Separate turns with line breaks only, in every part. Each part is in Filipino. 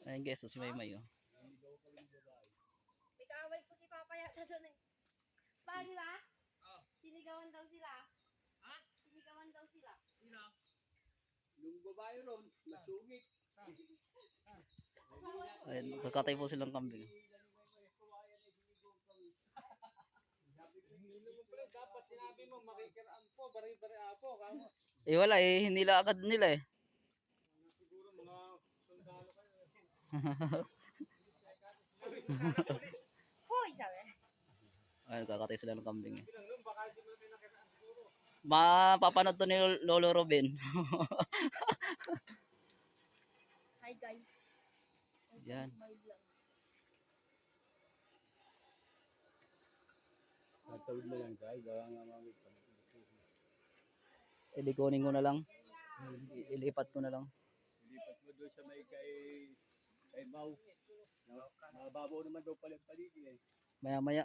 Ayan guys, so si Maymay oh.
May kaaway po si Papa yata doon eh. Paano ba? Sinigawan daw sila. Ha? Sinigawan daw sila. Sino?
Yung babae ron, masugit.
Ayan, kakatay po silang kambing.
Dapat sinabi mo, makikiraan po, bari-bari apo.
Eh wala eh, hinila agad nila eh.
Siguro mga sundalo kayo.
Hoy, sabi.
Ayan, kakatay sila ng kambing eh.
Baka hindi mo na nakiraan siguro.
Mapapanood to ni Lolo Robin.
Hi guys.
Yan.
Matawid na lang tayo, gawa nga mami.
Eh di kunin ko na lang. Ilipat ko na lang.
Lipat mo doon sa may kay Mau. Mababaw naman daw pala yung paligid eh.
Maya maya.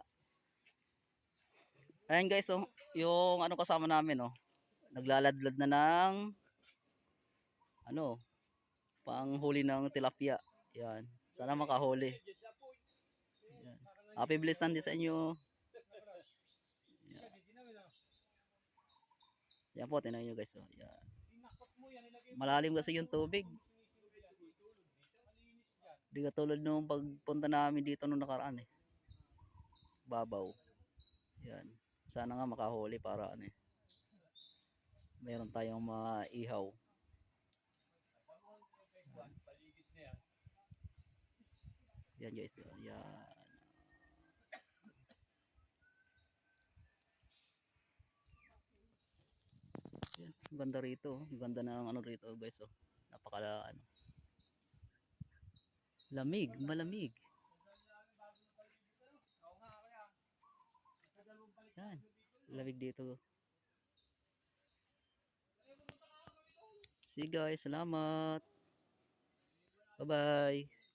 Ayan guys oh, yung ano kasama namin oh. Naglaladlad na ng ano, panghuli ng tilapia. Yan. Sana makahuli. Yan. Happy blessed Sunday sa inyo. Yan. Yan po, tinayin nyo guys oh. Yan. Malalim kasi yung tubig. Di katulad nung pagpunta namin dito nung nakaraan eh. Babaw. Yan. Sana nga makahuli para ano eh. Mayroon tayong maihaw. Yan guys. Yan. Yan. Ganda rito. Ganda ng ano rito guys oh. Napaka ano. Lamig. Malamig. Yan. Lamig dito. See you guys. Salamat. Bye bye.